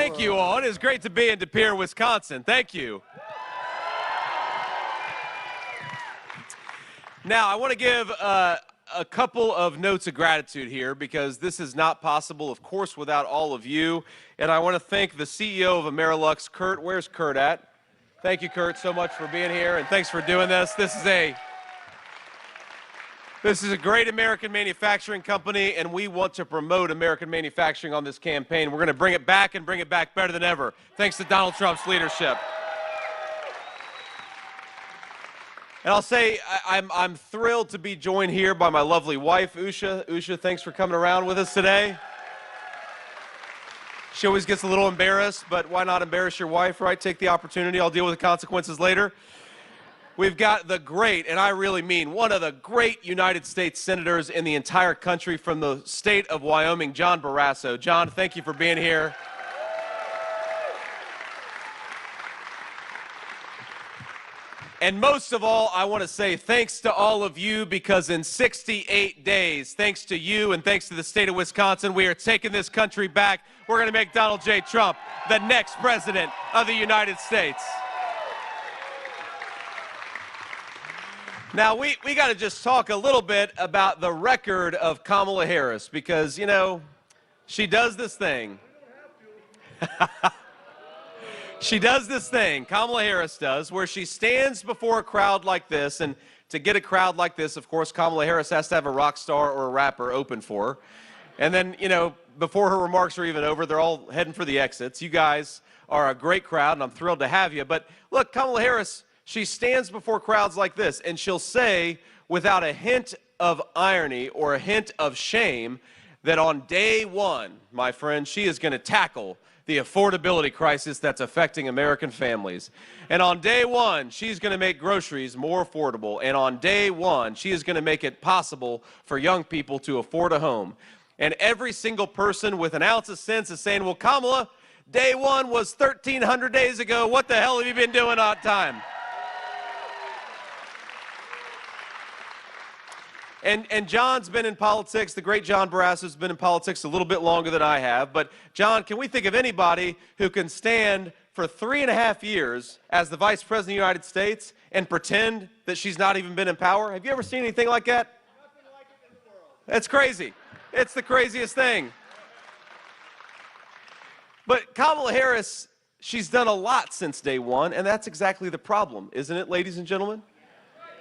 thank you all. It is great to be in De Pere, Wisconsin. Thank you. Now, I want to give a couple of notes of gratitude here because this is not possible, of course, without all of you. And I want to thank the CEO of Amerilux, Kurt. Where's Kurt at? Thank you, Kurt, so much for being here, and thanks for doing this. This is a great American manufacturing company, and we want to promote American manufacturing on this campaign. We're going to bring it back and bring it back better than ever, thanks to Donald Trump's leadership. And I'll say I'm thrilled to be joined here by my lovely wife, Usha. Usha, thanks for coming around with us today. She always gets a little embarrassed, but why not embarrass your wife, right? Take the opportunity. I'll deal with the consequences later. We've got the great, and I really mean one of the great United States senators in the entire country from the state of Wyoming, John Barrasso. John, thank you for being here. And most of all, I want to say thanks to all of you because in 68 days, thanks to you and thanks to the state of Wisconsin, we are taking this country back. We're going to make Donald J. Trump the next president of the United States. Now, we got to just talk a little bit about the record of Kamala Harris because, you know, she does this thing. She does this thing, Kamala Harris does, where she stands before a crowd like this, and to get a crowd like this, of course, Kamala Harris has to have a rock star or a rapper open for her. And then, you know, before her remarks are even over, they're all heading for the exits. You guys are a great crowd, and I'm thrilled to have you. But look, Kamala Harris, she stands before crowds like this, and she'll say, without a hint of irony or a hint of shame, that on day one, my friend, she is going to tackle the affordability crisis that's affecting American families. And on day one, she's going to make groceries more affordable. And on day one, she is going to make it possible for young people to afford a home. And every single person with an ounce of sense is saying, well, Kamala, day one was 1,300 days ago. What the hell have you been doing all the time? And John's been in politics, the great John Barrasso's been in politics a little bit longer than I have. But, John, can we think of anybody who can stand for 3.5 years as the Vice President of the United States and pretend that she's not even been in power? Have you ever seen anything like that? Nothing like it in the world. It's crazy. It's the craziest thing. But Kamala Harris, she's done a lot since day one, and that's exactly the problem, isn't it, ladies and gentlemen?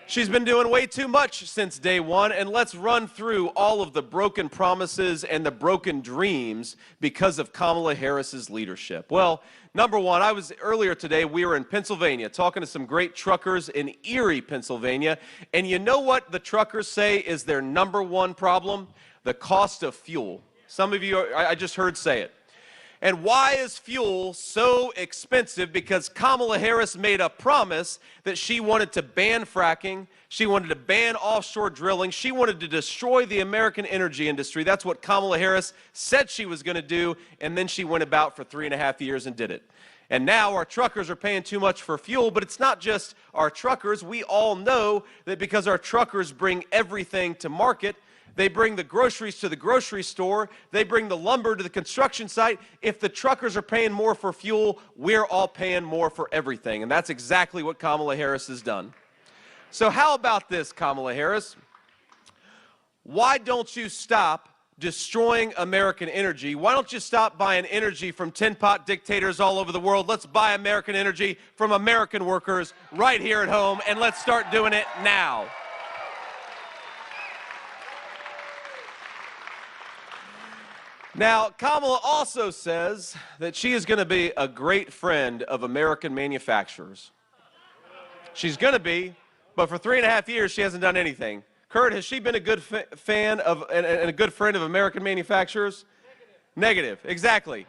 She's been doing way too much since day one, and let's run through all of the broken promises and the broken dreams because of Kamala Harris's leadership. Well, number one, earlier today, we were in Pennsylvania talking to some great truckers in Erie, Pennsylvania, and you know what the truckers say is their number one problem? The cost of fuel. Some of you, I just heard say it. And why is fuel so expensive? Because Kamala Harris made a promise that she wanted to ban fracking, she wanted to ban offshore drilling, she wanted to destroy the American energy industry. That's what Kamala Harris said she was going to do, and then she went about for 3.5 years and did it. And now our truckers are paying too much for fuel, but it's not just our truckers. We all know that because our truckers bring everything to market, they bring the groceries to the grocery store. They bring the lumber to the construction site. If the truckers are paying more for fuel, we're all paying more for everything. And that's exactly what Kamala Harris has done. So how about this, Kamala Harris? Why don't you stop destroying American energy? Why don't you stop buying energy from tin-pot dictators all over the world? Let's buy American energy from American workers right here at home, and let's start doing it now. Now, Kamala also says that she is going to be a great friend of American manufacturers. She's going to be, but for 3.5 years, she hasn't done anything. Kurt, has she been a good fan of and a good friend of American manufacturers? Negative, exactly.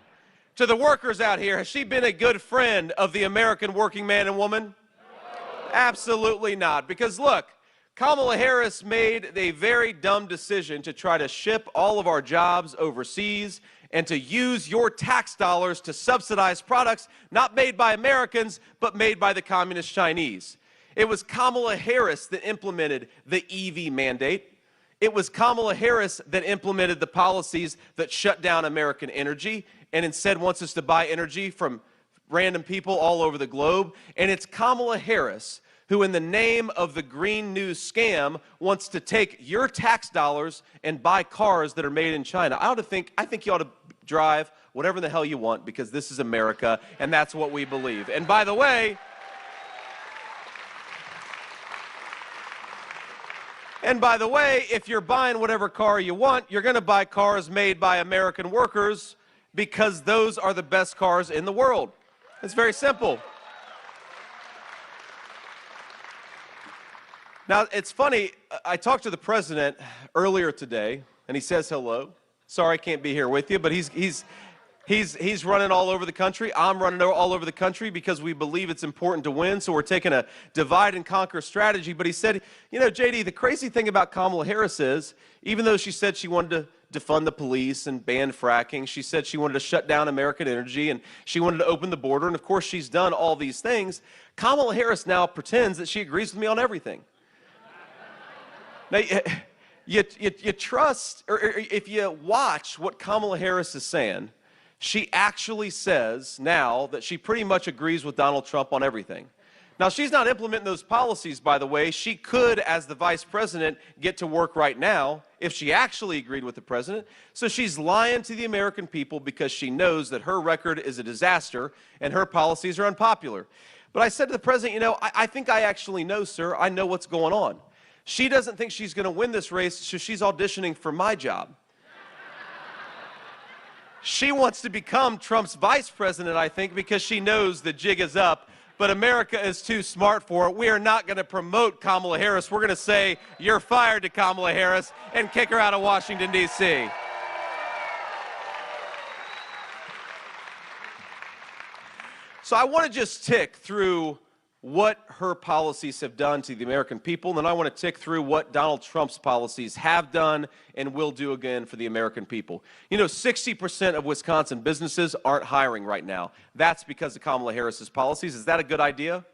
To the workers out here, has she been a good friend of the American working man and woman? No. Absolutely not. Because look, Kamala Harris made a very dumb decision to try to ship all of our jobs overseas and to use your tax dollars to subsidize products not made by Americans, but made by the communist Chinese. It was Kamala Harris that implemented the EV mandate. It was Kamala Harris that implemented the policies that shut down American energy. and instead wants us to buy energy from random people all over the globe. And it's Kamala Harris who, in the name of the Green News scam, wants to take your tax dollars and buy cars that are made in China. I think you ought to drive whatever the hell you want, because this is America, and that's what we believe. And by the way, if you're buying whatever car you want, you're going to buy cars made by American workers, because those are the best cars in the world. It's very simple. Now, it's funny, I talked to the president earlier today, and he says hello. Sorry I can't be here with you, but he's running all over the country. I'm running all over the country because we believe it's important to win, so we're taking a divide and conquer strategy. But he said, you know, JD, the crazy thing about Kamala Harris is, even though she said she wanted to defund the police and ban fracking, she said she wanted to shut down American energy, and she wanted to open the border, and of course she's done all these things, Kamala Harris now pretends that she agrees with me on everything. Now, you trust, or if you watch what Kamala Harris is saying, she actually says now that she pretty much agrees with Donald Trump on everything. Now, she's not implementing those policies, by the way. She could, as the vice president, get to work right now if she actually agreed with the president. So she's lying to the American people because she knows that her record is a disaster and her policies are unpopular. But I said to the president, you know, I think I actually know, sir. I know what's going on. She doesn't think she's going to win this race, so she's auditioning for my job. She wants to become Trump's vice president, I think, because she knows the jig is up, but America is too smart for it. We are not going to promote Kamala Harris. We're going to say, you're fired to Kamala Harris, and kick her out of Washington, D.C. So I want to just tick through what her policies have done to the American people, and then I want to tick through what Donald Trump's policies have done and will do again for the American people. You know, 60% of Wisconsin businesses aren't hiring right now. That's because of Kamala Harris's policies. Is that a good idea?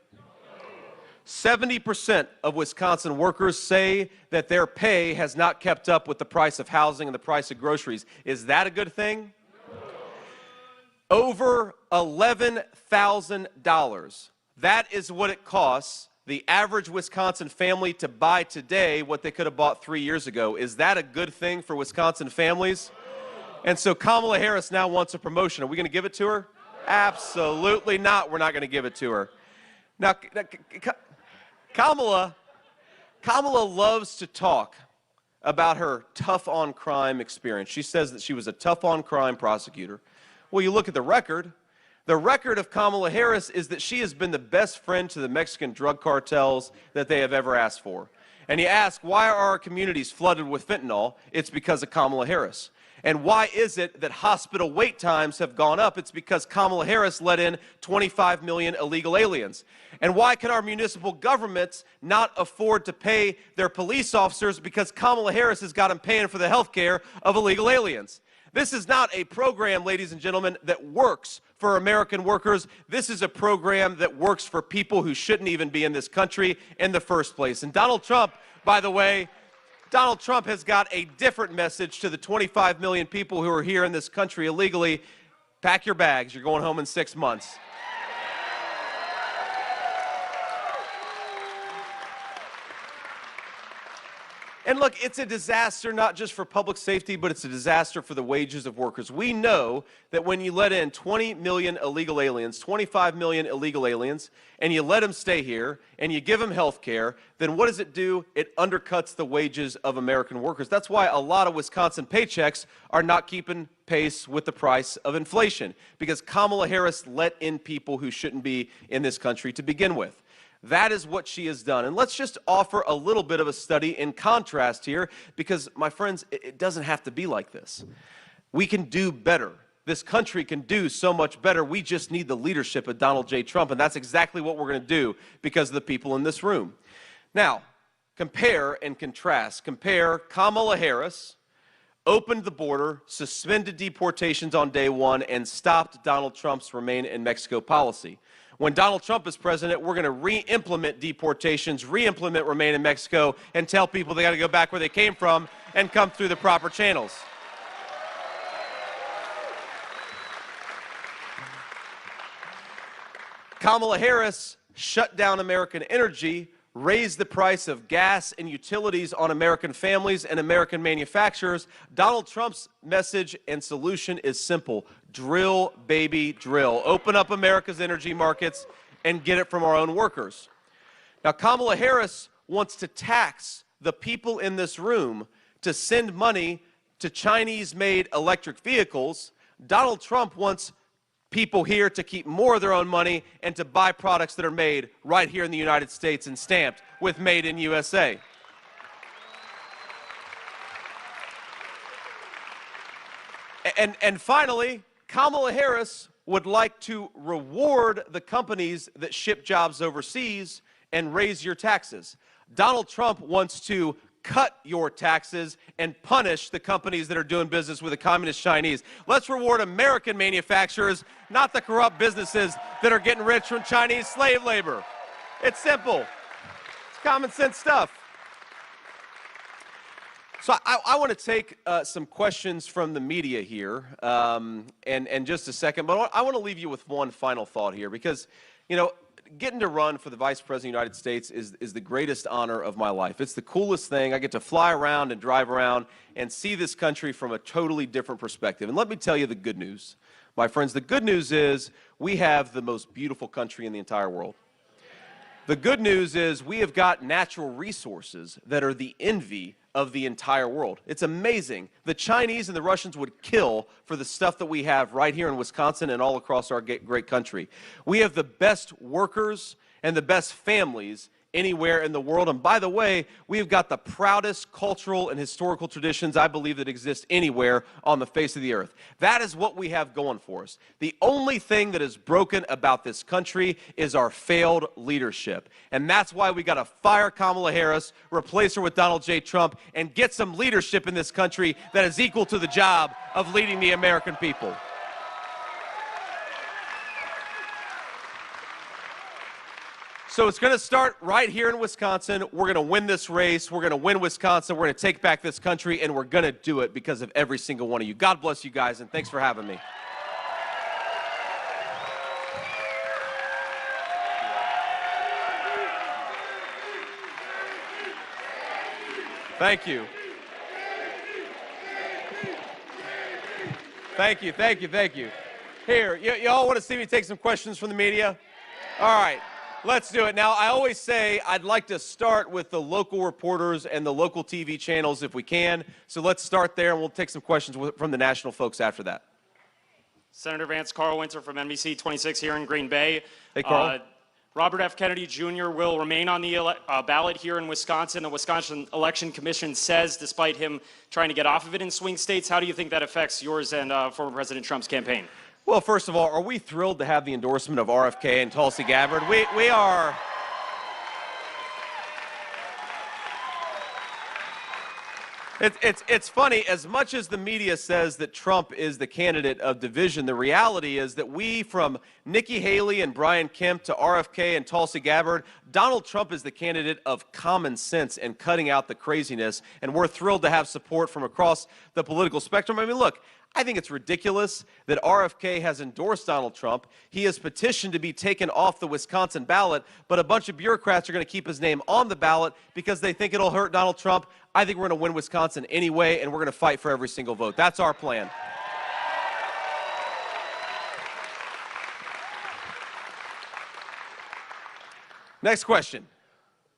70% of Wisconsin workers say that their pay has not kept up with the price of housing and the price of groceries. Is that a good thing? Over $11,000. That is what it costs the average Wisconsin family to buy today what they could have bought 3 years ago. Is that a good thing for Wisconsin families? And so Kamala Harris now wants a promotion. Are we going to give it to her? Absolutely not. We're not going to give it to her. Now, Kamala loves to talk about her tough-on-crime experience. She says that she was a tough-on-crime prosecutor. Well, you look at the record. The record of Kamala Harris is that she has been the best friend to the Mexican drug cartels that they have ever asked for. And you ask, why are our communities flooded with fentanyl? It's because of Kamala Harris. And why is it that hospital wait times have gone up? It's because Kamala Harris let in 25 million illegal aliens. And why can our municipal governments not afford to pay their police officers? Because Kamala Harris has got them paying for the health care of illegal aliens. This is not a program, ladies and gentlemen, that works for American workers. This is a program that works for people who shouldn't even be in this country in the first place. And Donald Trump, by the way, Donald Trump has got a different message to the 25 million people who are here in this country illegally. Pack your bags. You're going home in 6 months. And look, it's a disaster not just for public safety, but it's a disaster for the wages of workers. We know that when you let in 20 million illegal aliens, 25 million illegal aliens, and you let them stay here, and you give them health care, then what does it do? It undercuts the wages of American workers. That's why a lot of Wisconsin paychecks are not keeping pace with the price of inflation, because Kamala Harris let in people who shouldn't be in this country to begin with. That is what she has done. And let's just offer a little bit of a study in contrast here, because, my friends, it doesn't have to be like this. We can do better. This country can do so much better. We just need the leadership of Donald J. Trump, and that's exactly what we're going to do because of the people in this room. Now, compare and contrast. Compare Kamala Harris, opened the border, suspended deportations on day one, and stopped Donald Trump's Remain in Mexico policy. When Donald Trump is president, we're going to re-implement deportations, re-implement Remain in Mexico, and tell people they got to go back where they came from and come through the proper channels. Kamala Harris shut down American energy, raised the price of gas and utilities on American families and American manufacturers. Donald Trump's message and solution is simple. Drill, baby, drill. Open up America's energy markets and get it from our own workers. Now, Kamala Harris wants to tax the people in this room to send money to Chinese-made electric vehicles. Donald Trump wants people here to keep more of their own money and to buy products that are made right here in the United States and stamped with Made in USA. And finally, Kamala Harris would like to reward the companies that ship jobs overseas and raise your taxes. Donald Trump wants to cut your taxes and punish the companies that are doing business with the communist Chinese. Let's reward American manufacturers, not the corrupt businesses that are getting rich from Chinese slave labor. It's simple. It's common sense stuff. So I want to take some questions from the media here in just a second, but I want to leave you with one final thought here because, you know, getting to run for the Vice President of the United States is the greatest honor of my life. It's the coolest thing. I get to fly around and drive around and see this country from a totally different perspective. And let me tell you the good news. My friends, the good news is we have the most beautiful country in the entire world. The good news is we have got natural resources that are the envy of the entire world. It's amazing. The Chinese and the Russians would kill for the stuff that we have right here in Wisconsin and all across our great country. We have the best workers and the best families anywhere in the world. And by the way, we've got the proudest cultural and historical traditions I believe that exist anywhere on the face of the earth. That is what we have going for us. The only thing that is broken about this country is our failed leadership. And that's why we got to fire Kamala Harris, replace her with Donald J. Trump, and get some leadership in this country that is equal to the job of leading the American people. So it's going to start right here in Wisconsin. We're going to win this race. We're going to win Wisconsin. We're going to take back this country, and we're going to do it because of every single one of you. God bless you guys, and thanks for having me. Thank you. Thank you, thank you, thank you. Here, y'all want to see me take some questions from the media? All right. Let's do it. Now, I always say I'd like to start with the local reporters and the local TV channels if we can. So let's start there, and we'll take some questions from the national folks after that. Senator Vance, Carl Winter from NBC 26 here in Green Bay. Hey, Carl. Robert F. Kennedy Jr. will remain on the ballot here in Wisconsin. The Wisconsin Election Commission says, despite him trying to get off of it in swing states. How do you think that affects yours and former President Trump's campaign? Well, first of all, are we thrilled to have the endorsement of RFK and Tulsi Gabbard? We are. It's funny, as much as the media says that Trump is the candidate of division, the reality is that we, from Nikki Haley and Brian Kemp to RFK and Tulsi Gabbard, Donald Trump is the candidate of common sense and cutting out the craziness, and we're thrilled to have support from across the political spectrum. I mean, look, I think it's ridiculous that RFK has endorsed Donald Trump. He has petitioned to be taken off the Wisconsin ballot, but a bunch of bureaucrats are going to keep his name on the ballot because they think it'll hurt Donald Trump. I think we're going to win Wisconsin anyway, and we're going to fight for every single vote. That's our plan. Next question.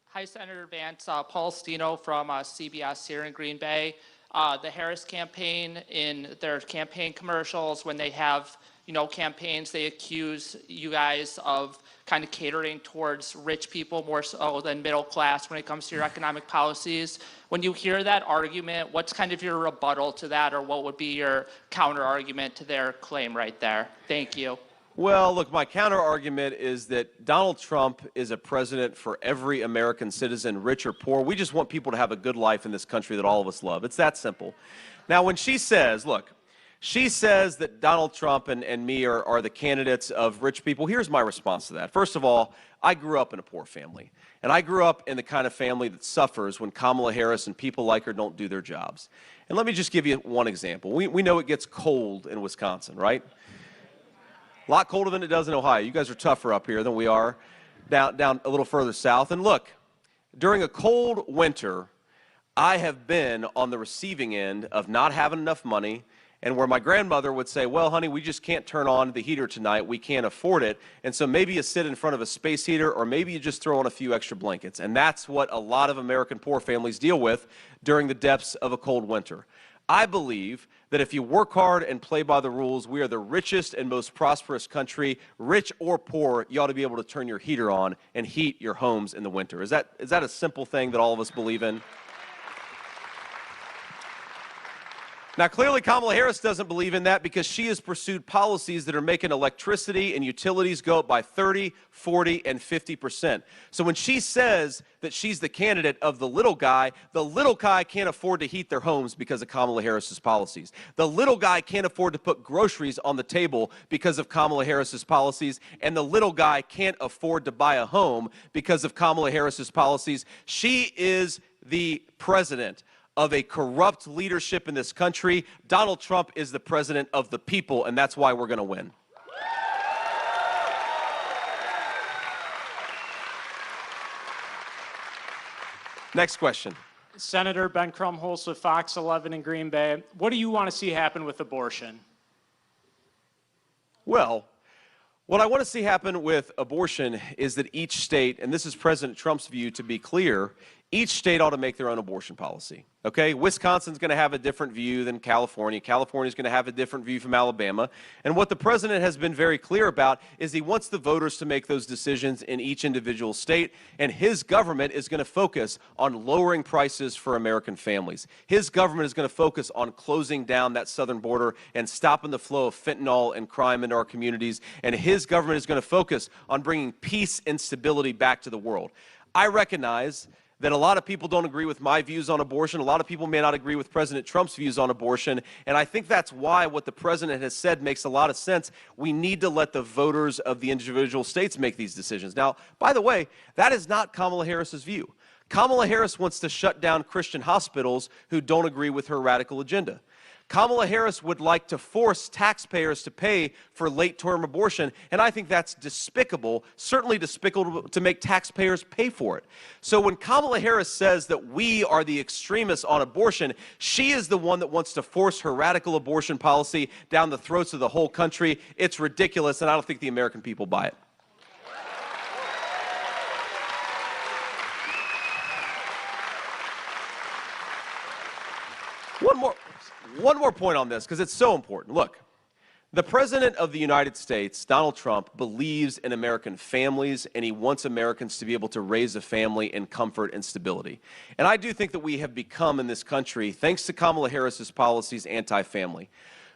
Hi, Senator Vance. Paul Stino from CBS here in Green Bay. The Harris campaign, in their campaign commercials, when they have, campaigns, they accuse you guys of kind of catering towards rich people more so than middle class when it comes to your economic policies. When you hear that argument, what's kind of your rebuttal to that, or what would be your counter argument to their claim right there? Thank you. Well, look, my counter-argument is that Donald Trump is a president for every American citizen, rich or poor. We just want people to have a good life in this country that all of us love. It's that simple. Now, when she says, look, she says that Donald Trump and me are the candidates of rich people, here's my response to that. First of all, I grew up in a poor family, and I grew up in the kind of family that suffers when Kamala Harris and people like her don't do their jobs. And let me just give you one example. We know it gets cold in Wisconsin, right? A lot colder than it does in Ohio. You guys are tougher up here than we are down a little further south. And look, during a cold winter, I have been on the receiving end of not having enough money, and where my grandmother would say, well, honey, we just can't turn on the heater tonight. We can't afford it. And so maybe you sit in front of a space heater, or maybe you just throw on a few extra blankets. And that's what a lot of American poor families deal with during the depths of a cold winter. I believe that if you work hard and play by the rules, we are the richest and most prosperous country. Rich or poor, you ought to be able to turn your heater on and heat your homes in the winter. Is that a simple thing that all of us believe in? Now, clearly, Kamala Harris doesn't believe in that because she has pursued policies that are making electricity and utilities go up by 30, 40, and 50%. So when she says that she's the candidate of the little guy can't afford to heat their homes because of Kamala Harris's policies. The little guy can't afford to put groceries on the table because of Kamala Harris's policies, and the little guy can't afford to buy a home because of Kamala Harris's policies. She is the president of a corrupt leadership in this country. Donald Trump is the president of the people, and that's why we're going to win. Next question. Senator Ben Crumholz with Fox 11 in Green Bay. What do you want to see happen with abortion? Well, what I want to see happen with abortion is that each state, and this is President Trump's view to be clear, each state ought to make their own abortion policy, okay? Wisconsin's going to have a different view than California. California's going to have a different view from Alabama. And what the president has been very clear about is he wants the voters to make those decisions in each individual state, and his government is going to focus on lowering prices for American families. His government is going to focus on closing down that southern border and stopping the flow of fentanyl and crime into our communities, and his government is going to focus on bringing peace and stability back to the world. I recognize that a lot of people don't agree with my views on abortion. A lot of people may not agree with President Trump's views on abortion, and I think that's why what the president has said makes a lot of sense. We need to let the voters of the individual states make these decisions. Now, by the way, that is not Kamala Harris's view. Kamala Harris wants to shut down Christian hospitals who don't agree with her radical agenda. Kamala Harris would like to force taxpayers to pay for late-term abortion, and I think that's despicable, certainly despicable to make taxpayers pay for it. So when Kamala Harris says that we are the extremists on abortion, she is the one that wants to force her radical abortion policy down the throats of the whole country. It's ridiculous, and I don't think the American people buy it. One more point on this, because it's so important. Look, the President of the United States, Donald Trump, believes in American families, and he wants Americans to be able to raise a family in comfort and stability. And I do think that we have become in this country, thanks to Kamala Harris's policies, anti-family.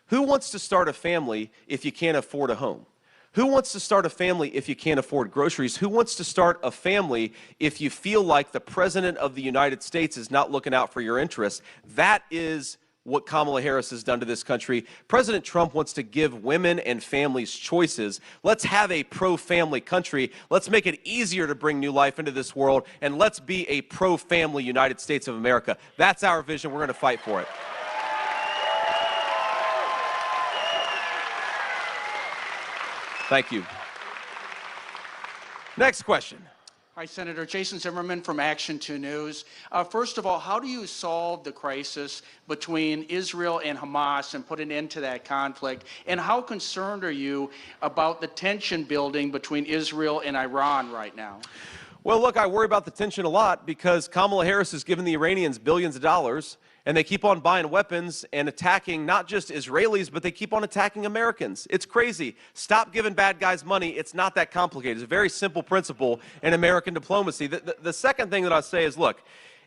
Who wants to start a family if you can't afford a home? Who wants to start a family if you can't afford groceries? Who wants to start a family if you feel like the President of the United States is not looking out for your interests? That is what Kamala Harris has done to this country. President Trump wants to give women and families choices. Let's have a pro-family country. Let's make it easier to bring new life into this world, and let's be a pro-family United States of America. That's our vision. We're going to fight for it. Thank you. Next question. Hi, Senator. Jason Zimmerman from Action 2 News. First of all, how do you solve the crisis between Israel and Hamas and put an end to that conflict? And how concerned are you about the tension building between Israel and Iran right now? Well, look, I worry about the tension a lot because Kamala Harris has given the Iranians billions of dollars, and they keep on buying weapons and attacking not just Israelis, but they keep on attacking Americans. It's crazy. Stop giving bad guys money. It's not that complicated. It's a very simple principle in American diplomacy. The second thing that I say is, look,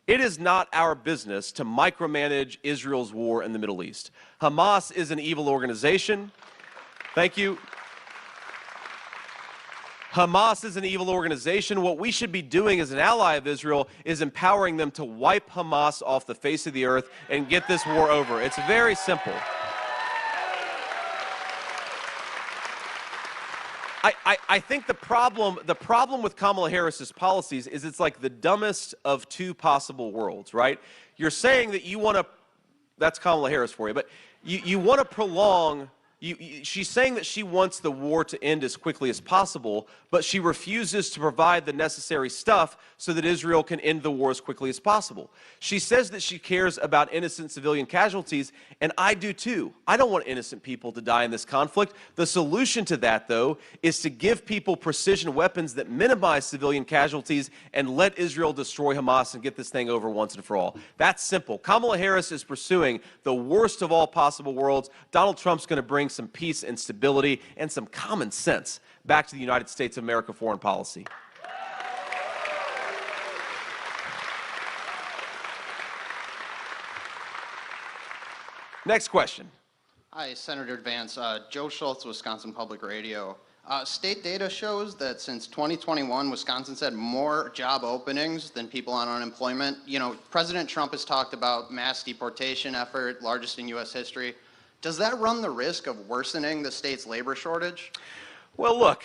it is not our business to micromanage Israel's war in the Middle East. Hamas is an evil organization. Thank you. Hamas is an evil organization. What we should be doing as an ally of Israel is empowering them to wipe Hamas off the face of the earth and get this war over. It's very simple. I think the problem with Kamala Harris's policies is it's like the dumbest of two possible worlds, right? You're saying that you want to, that's Kamala Harris for you, but you want to prolong She's saying that she wants the war to end as quickly as possible, but she refuses to provide the necessary stuff so that Israel can end the war as quickly as possible. She says that she cares about innocent civilian casualties, and I do too. I don't want innocent people to die in this conflict. The solution to that, though, is to give people precision weapons that minimize civilian casualties and let Israel destroy Hamas and get this thing over once and for all. That's simple. Kamala Harris is pursuing the worst of all possible worlds. Donald Trump's going to bring some peace and stability and some common sense back to the United States of America foreign policy. Next question. Hi, Senator Vance. Joe Schultz, Wisconsin Public Radio. State data shows that since 2021, Wisconsin's had more job openings than people on unemployment. You know, President Trump has talked about mass deportation effort, largest in U.S. history. Does that run the risk of worsening the state's labor shortage? Well, look,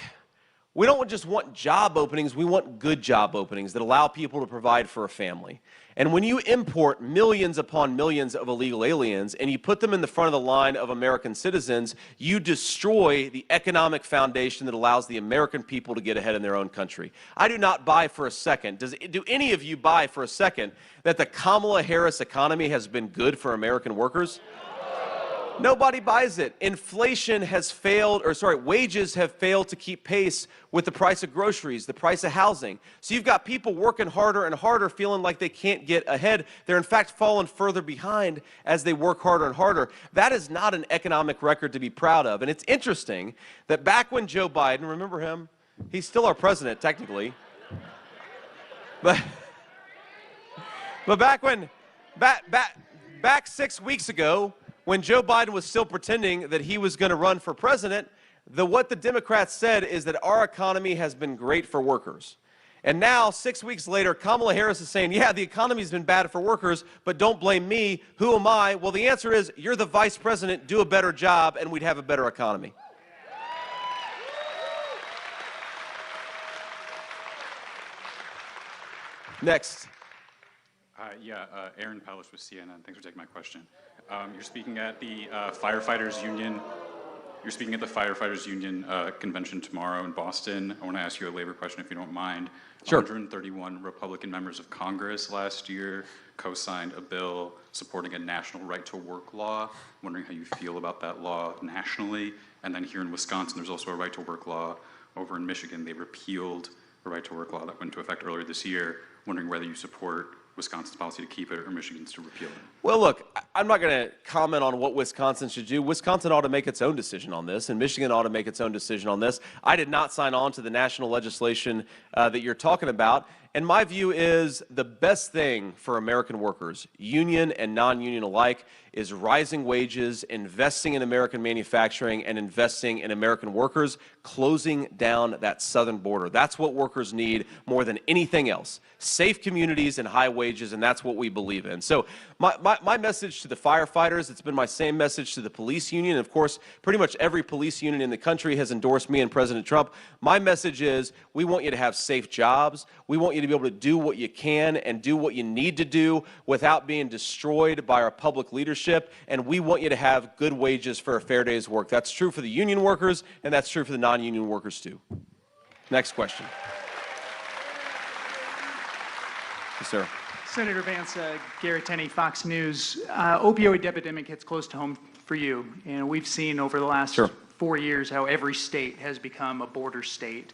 we don't just want job openings, we want good job openings that allow people to provide for a family. And when you import millions upon millions of illegal aliens and you put them in the front of the line of American citizens, you destroy the economic foundation that allows the American people to get ahead in their own country. I do not buy for a second, do any of you buy for a second that the Kamala Harris economy has been good for American workers? Nobody buys it. Inflation has failed, wages have failed to keep pace with the price of groceries, the price of housing. So you've got people working harder and harder, feeling like they can't get ahead. They're in fact falling further behind as they work harder and harder. That is not an economic record to be proud of. And it's interesting that back when Joe Biden, remember him? He's still our president, technically. But back 6 weeks ago, when Joe Biden was still pretending that he was going to run for president, what the Democrats said is that our economy has been great for workers. And now, 6 weeks later, Kamala Harris is saying, yeah, the economy's been bad for workers, but don't blame me. Who am I? Well, the answer is, you're the vice president, do a better job, and we'd have a better economy. Next. Aaron Palish with CNN. Thanks for taking my question. You're speaking at the Firefighters Union. You're speaking at the Firefighters Union convention tomorrow in Boston. I want to ask you a labor question, if you don't mind. Sure. 131 Republican members of Congress last year co-signed a bill supporting a national right-to-work law. I'm wondering how you feel about that law nationally. And then here in Wisconsin, there's also a right-to-work law. Over in Michigan, they repealed a right-to-work law that went into effect earlier this year. Wondering whether you support Wisconsin's policy to keep it or Michigan's to repeal it. Well, look, I'm not going to comment on what Wisconsin should do. Wisconsin ought to make its own decision on this, and Michigan ought to make its own decision on this. I did not sign on to the national legislation that you're talking about. And my view is the best thing for American workers, union and non-union alike, is rising wages, investing in American manufacturing, and investing in American workers, closing down that southern border. That's what workers need more than anything else. Safe communities and high wages, and that's what we believe in. So my message to the firefighters, it's been my same message to the police union. Of course, pretty much every police union in the country has endorsed me and President Trump. My message is, we want you to have safe jobs. We want you to be able to do what you can and do what you need to do without being destroyed by our public leadership. And we want you to have good wages for a fair day's work. That's true for the union workers, and that's true for the non-union workers, too. Next question. Yes, sir. Senator Vance, Garrett Tenney, Fox News. Opioid epidemic hits close to home for you. And we've seen over the last 4 years how every state has become a border state.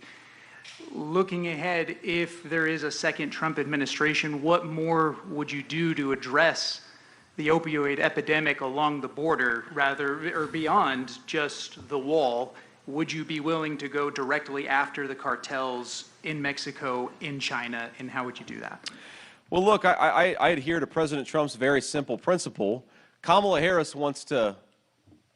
Looking ahead, if there is a second Trump administration, what more would you do to address the opioid epidemic along the border, rather, or beyond just the wall? Would you be willing to go directly after the cartels in Mexico, in China, and how would you do that? Well, look, I adhere to President Trump's very simple principle. Kamala Harris wants to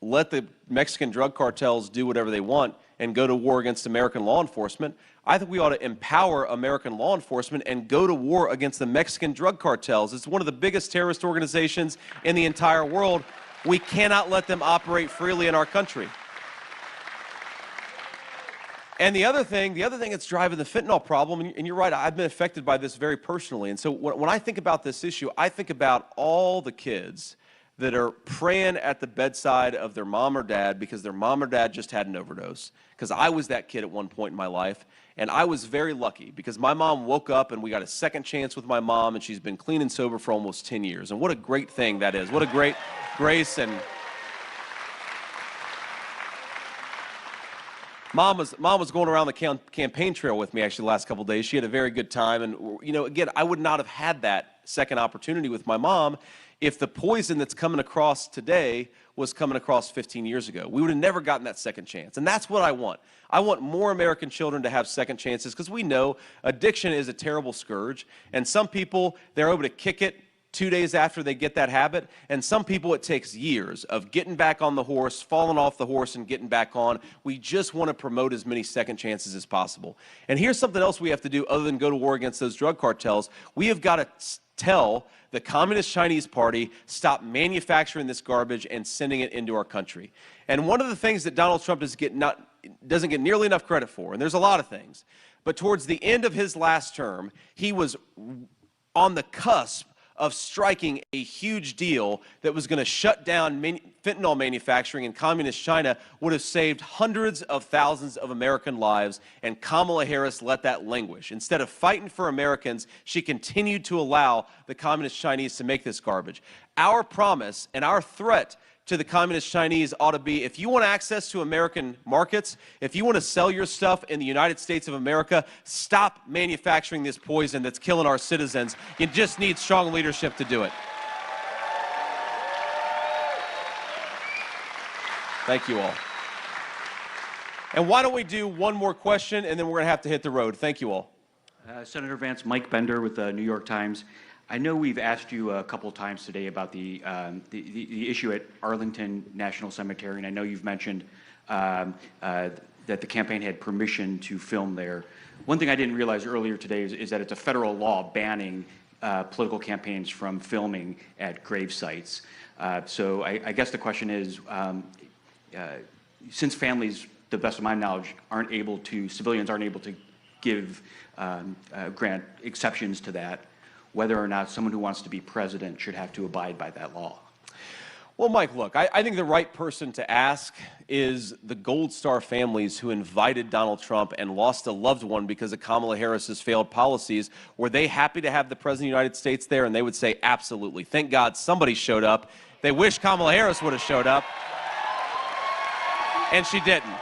let the Mexican drug cartels do whatever they want and go to war against American law enforcement. I think we ought to empower American law enforcement and go to war against the Mexican drug cartels. It's one of the biggest terrorist organizations in the entire world. We cannot let them operate freely in our country. And the other thing that's driving the fentanyl problem, and you're right, I've been affected by this very personally. And so when I think about this issue, I think about all the kids that are praying at the bedside of their mom or dad because their mom or dad just had an overdose. Because I was that kid at one point in my life, and I was very lucky because my mom woke up and we got a second chance with my mom, and she's been clean and sober for almost 10 years. And what a great thing that is. What a great grace. And Mom was going around the campaign trail with me actually the last couple of days. She had a very good time. And, you know, again, I would not have had that second opportunity with my mom if the poison that's coming across today was coming across 15 years ago. We would have never gotten that second chance. And that's what I want. I want more American children to have second chances because we know addiction is a terrible scourge. And some people, they're able to kick it 2 days after they get that habit, and some people it takes years of getting back on the horse, falling off the horse, and getting back on. We just want to promote as many second chances as possible. And here's something else we have to do other than go to war against those drug cartels. We have got to tell the Communist Chinese Party, stop manufacturing this garbage and sending it into our country. And one of the things that Donald Trump doesn't get nearly enough credit for, and there's a lot of things, but towards the end of his last term, he was on the cusp of striking a huge deal that was going to shut down fentanyl manufacturing in communist China, would have saved hundreds of thousands of American lives, and Kamala Harris let that languish. Instead of fighting for Americans, she continued to allow the communist Chinese to make this garbage. Our promise and our threat to the communist Chinese ought to be, if you want access to American markets, if you want to sell your stuff in the United States of America, stop manufacturing this poison that's killing our citizens. You just need strong leadership to do it. Thank you all. And why don't we do one more question, and then we're going to have to hit the road. Thank you all. Senator Vance, Mike Bender with the New York Times. I know we've asked you a couple times today about the issue at Arlington National Cemetery, and I know you've mentioned that the campaign had permission to film there. One thing I didn't realize earlier today is that it's a federal law banning political campaigns from filming at grave sites. So I guess the question is, since families, to the best of my knowledge, civilians aren't able to grant exceptions to that, whether or not someone who wants to be president should have to abide by that law. Well, Mike, look, I think the right person to ask is the Gold Star families who invited Donald Trump and lost a loved one because of Kamala Harris's failed policies. Were they happy to have the President of the United States there? And they would say, absolutely. Thank God somebody showed up. They wish Kamala Harris would have showed up, and she didn't.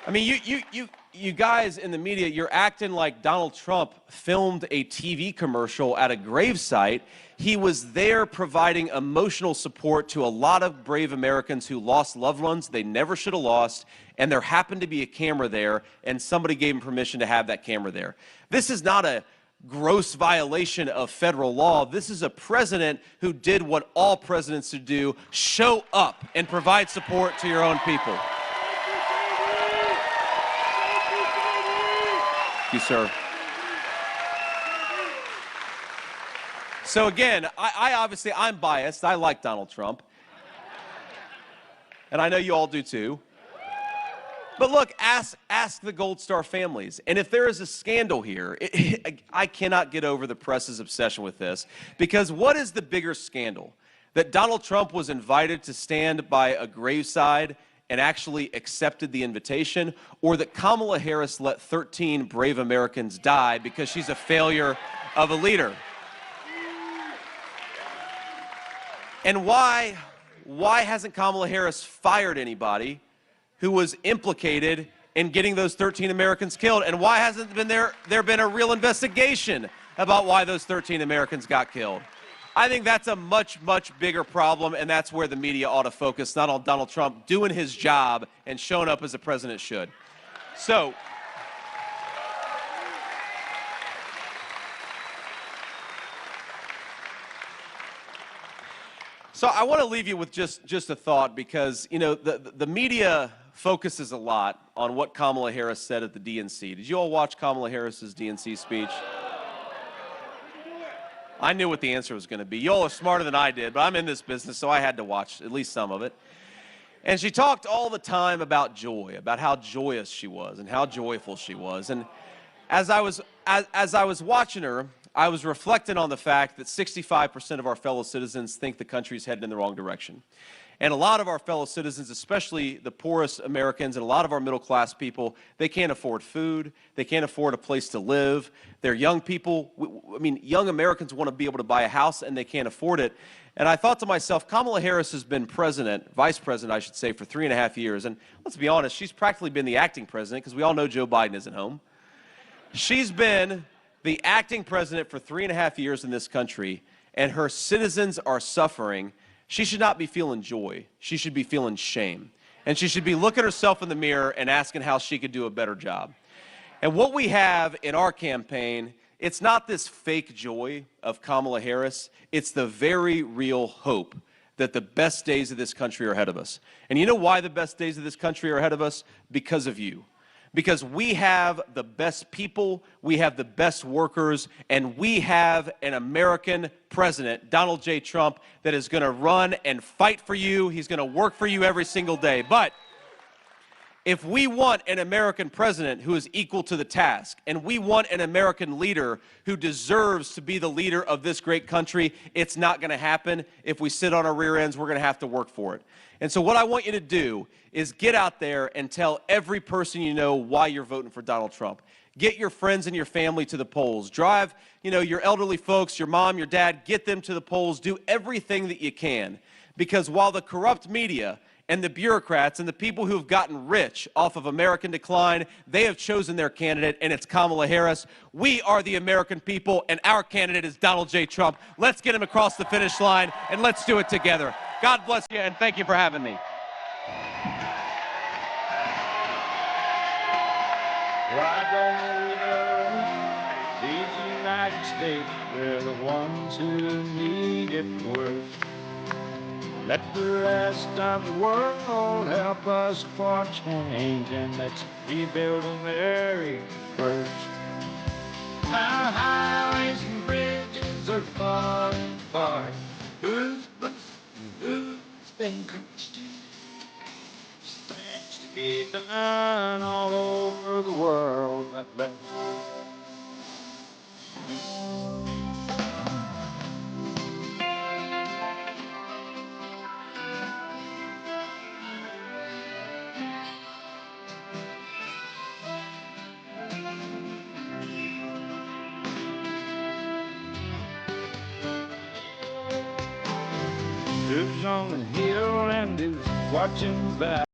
I mean, you guys in the media, you're acting like Donald Trump filmed a TV commercial at a gravesite. He was there providing emotional support to a lot of brave Americans who lost loved ones they never should have lost, and there happened to be a camera there, and somebody gave him permission to have that camera there. This is not a gross violation of federal law. This is a president who did what all presidents should do: show up and provide support to your own people. Thank you, sir. So again, I'm biased. I like Donald Trump. And I know you all do too. But look, ask the Gold Star families. And if there is a scandal here, I cannot get over the press's obsession with this. Because what is the bigger scandal? That Donald Trump was invited to stand by a graveside and actually accepted the invitation, or that Kamala Harris let 13 brave Americans die because she's a failure of a leader? And why hasn't Kamala Harris fired anybody who was implicated in getting those 13 Americans killed? And why hasn't there been a real investigation about why those 13 Americans got killed? I think that's a much, much bigger problem, and that's where the media ought to focus, not on Donald Trump doing his job and showing up as a president should. So I want to leave you with just a thought, because, you know, the media focuses a lot on what Kamala Harris said at the DNC. Did you all watch Kamala Harris's DNC speech? I knew what the answer was going to be. You all are smarter than I did, but I'm in this business, so I had to watch at least some of it. And she talked all the time about joy, about how joyous she was and how joyful she was. And as I was watching her, I was reflecting on the fact that 65% of our fellow citizens think the country's heading in the wrong direction. And a lot of our fellow citizens, especially the poorest Americans and a lot of our middle-class people, they can't afford food. They can't afford a place to live. They're young people. I mean, young Americans want to be able to buy a house, and they can't afford it. And I thought to myself, Kamala Harris has been president, vice president, I should say, for 3.5 years. And let's be honest, she's practically been the acting president because we all know Joe Biden isn't home. She's been the acting president for 3.5 years in this country, and her citizens are suffering. She should not be feeling joy. She should be feeling shame. And she should be looking herself in the mirror and asking how she could do a better job. And what we have in our campaign, it's not this fake joy of Kamala Harris. It's the very real hope that the best days of this country are ahead of us. And you know why the best days of this country are ahead of us? Because of you. Because we have the best people, we have the best workers, and we have an American president, Donald J. Trump, that is going to run and fight for you. He's going to work for you every single day. But if we want an American president who is equal to the task, and we want an American leader who deserves to be the leader of this great country, it's not going to happen. If we sit on our rear ends, we're going to have to work for it. And so what I want you to do is get out there and tell every person you know why you're voting for Donald Trump. Get your friends and your family to the polls. Drive, your elderly folks, your mom, your dad, get them to the polls. Do everything that you can. Because while the corrupt media and the bureaucrats and the people who have gotten rich off of American decline, they have chosen their candidate, and it's Kamala Harris. We are the American people, and our candidate is Donald J. Trump. Let's get him across the finish line, and let's do it together. God bless you, and thank you for having me. Why don't we know these United States, we're the ones who need it worst. Let the rest of the world help us for change, and let's rebuild America first. Our highways and bridges are falling apart. Who's been things to be done all over the world, I bet. Who's on the hill and who's watching back?